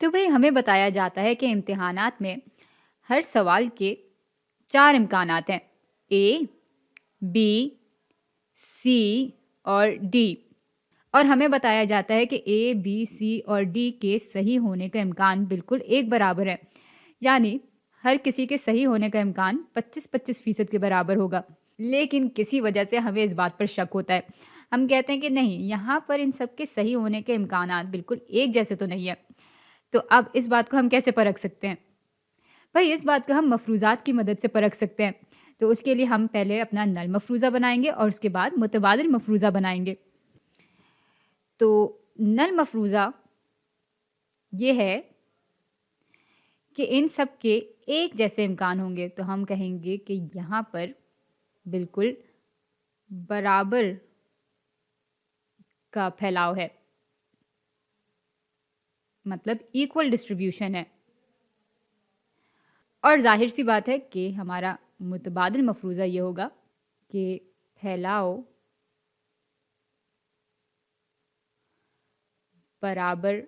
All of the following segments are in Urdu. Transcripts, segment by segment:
تو بھئی ہمیں بتایا جاتا ہے کہ امتحانات میں ہر سوال کے 4 امکانات ہیں، اے، بی، سی اور ڈی، اور ہمیں بتایا جاتا ہے کہ اے، بی، سی اور ڈی کے صحیح ہونے کا امکان بالکل ایک برابر ہے، یعنی ہر کسی کے صحیح ہونے کا امکان 25-25% کے برابر ہوگا۔ لیکن کسی وجہ سے ہمیں اس بات پر شک ہوتا ہے، ہم کہتے ہیں کہ نہیں، یہاں پر ان سب کے صحیح ہونے کے امکانات بالکل ایک جیسے تو نہیں ہے۔ تو اب اس بات کو ہم کیسے پرکھ سکتے ہیں؟ بھائی اس بات کو ہم مفروضات کی مدد سے پرکھ سکتے ہیں۔ تو اس کے لیے ہم پہلے اپنا نل مفروضہ بنائیں گے اور اس کے بعد متبادل مفروضہ بنائیں گے۔ تو نل مفروضہ یہ ہے کہ ان سب کے ایک جیسے امکان ہوں گے، تو ہم کہیں گے کہ یہاں پر بالکل برابر کا پھیلاؤ ہے، مطلب ایکول ڈسٹریبیوشن ہے۔ اور ظاہر سی بات ہے کہ ہمارا متبادل مفروضہ یہ ہوگا کہ پھیلاؤ برابر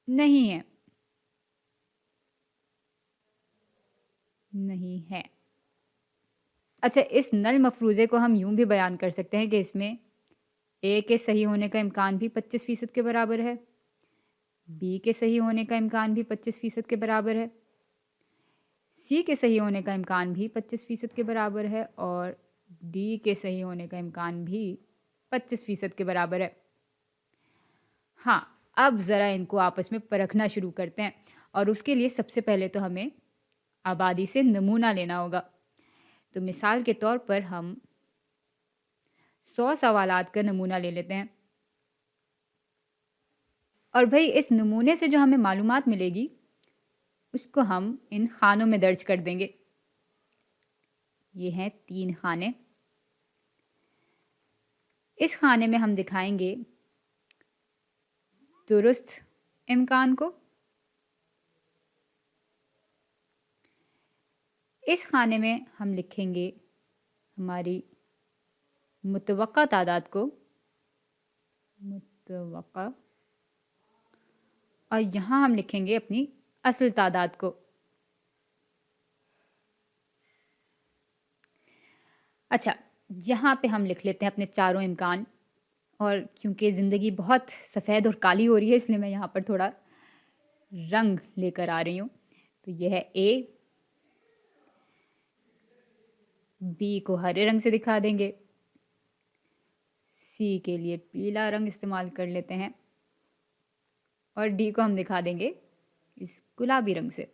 نہیں ہے، اچھا، اس نل مفروضے کو ہم یوں بھی بیان کر سکتے ہیں کہ اس میں اے کے صحیح ہونے کا امکان بھی 25% کے برابر ہے، بی کے صحیح ہونے کا امکان بھی 25% کے برابر ہے، سی کے صحیح ہونے کا امکان بھی 25% کے برابر ہے، اور ڈی کے صحیح ہونے کا امکان بھی 25% کے برابر ہے۔ ہاں، اب ذرا ان کو آپس میں پرکھنا شروع کرتے ہیں، اور اس کے لیے سب سے پہلے تو ہمیں آبادی سے نمونہ لینا ہوگا۔ تو مثال کے طور پر ہم 100 سوالات کا نمونہ لے لیتے ہیں، اور بھئی اس نمونے سے جو ہمیں معلومات ملے گی اس کو ہم ان خانوں میں درج کر دیں گے۔ یہ ہیں 3 خانے۔ اس خانے میں ہم دکھائیں گے درست امکان کو، اس خانے میں ہم لکھیں گے ہماری متوقع تعداد کو، اور یہاں ہم لکھیں گے اپنی اصل تعداد کو۔ اچھا، یہاں پہ ہم لکھ لیتے ہیں اپنے چاروں امکان، اور کیونکہ زندگی بہت سفید اور کالی ہو رہی ہے اس لیے میں یہاں پر تھوڑا رنگ لے کر آ رہی ہوں۔ تو یہ ہے اے، بی کو ہرے رنگ سے دکھا دیں گے، سی کے لیے پیلا رنگ استعمال کر لیتے ہیں، اور ڈی کو ہم دکھا دیں گے اس گلابی رنگ سے۔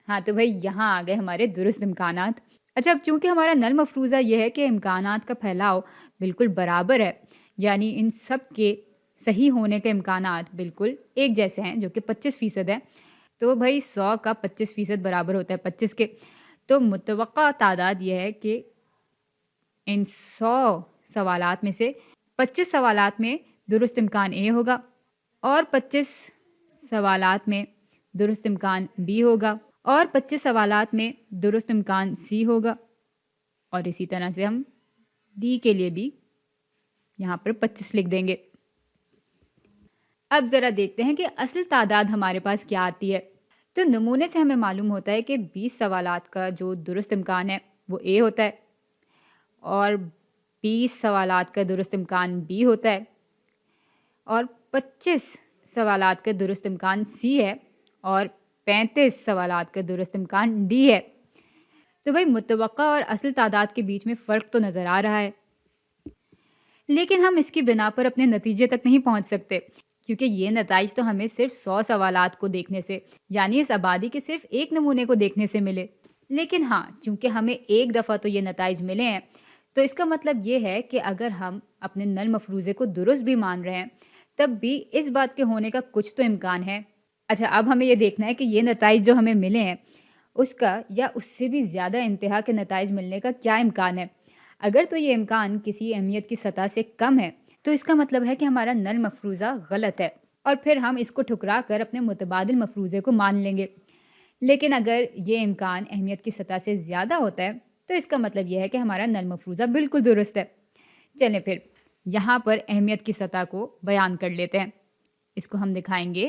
ہاں تو بھائی یہاں آ گئے ہمارے درست امکانات۔ اچھا، اب چونکہ ہمارا نل مفروضہ یہ ہے کہ امکانات کا پھیلاؤ بالکل برابر ہے، یعنی ان سب کے صحیح ہونے کے امکانات بالکل ایک جیسے ہیں جو کہ 25% ہے، تو بھائی 100 کا 25% برابر ہوتا ہے 25 کے۔ تو متوقع تعداد یہ ہے کہ ان 100 سوالات میں سے 25 سوالات میں درست امکان اے ہوگا، اور 25 سوالات میں درست امکان بی ہوگا، اور 25 سوالات میں درست امکان سی ہوگا، اور اسی طرح سے ہم ڈی کے لیے بھی یہاں پر 25 لکھ دیں گے۔ اب ذرا دیکھتے ہیں کہ اصل تعداد ہمارے پاس کیا آتی ہے۔ تو نمونے سے ہمیں معلوم ہوتا ہے کہ 20 سوالات کا جو درست امکان ہے وہ اے ہوتا ہے، اور 20 سوالات کا درست امکان بی ہوتا ہے، اور 25 سوالات کا درست امکان سی ہے، اور 35 سوالات کا درست امکان ڈی ہے۔ تو بھائی متوقع اور اصل تعداد کے بیچ میں فرق تو نظر آ رہا ہے، لیکن ہم اس کی بنا پر اپنے نتیجے تک نہیں پہنچ سکتے، کیونکہ یہ نتائج تو ہمیں صرف 100 سوالات کو دیکھنے سے، یعنی اس آبادی کے صرف ایک نمونے کو دیکھنے سے ملے۔ لیکن ہاں، چونکہ ہمیں ایک دفعہ تو یہ نتائج ملے ہیں، تو اس کا مطلب یہ ہے کہ اگر ہم اپنے نل مفروضے کو درست بھی مان رہے ہیں تب بھی اس بات کے ہونے کا کچھ تو امکان ہے۔ اچھا، اب ہمیں یہ دیکھنا ہے کہ یہ نتائج جو ہمیں ملے ہیں اس کا یا اس سے بھی زیادہ انتہا کے نتائج ملنے کا کیا امکان ہے۔ اگر تو یہ امکان کسی اہمیت کی سطح سے کم ہے تو اس کا مطلب ہے کہ ہمارا نل مفروضہ غلط ہے، اور پھر ہم اس کو ٹھکرا کر اپنے متبادل مفروضے کو مان لیں گے۔ لیکن اگر یہ امکان اہمیت کی سطح سے زیادہ ہوتا ہے تو اس کا مطلب یہ ہے کہ ہمارا نل مفروضہ بالکل درست ہے۔ چلیں پھر یہاں پر اہمیت کی سطح کو بیان کر لیتے ہیں۔ اس کو ہم دکھائیں گے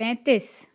35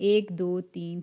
1, 2, 3,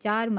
4 -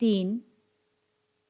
3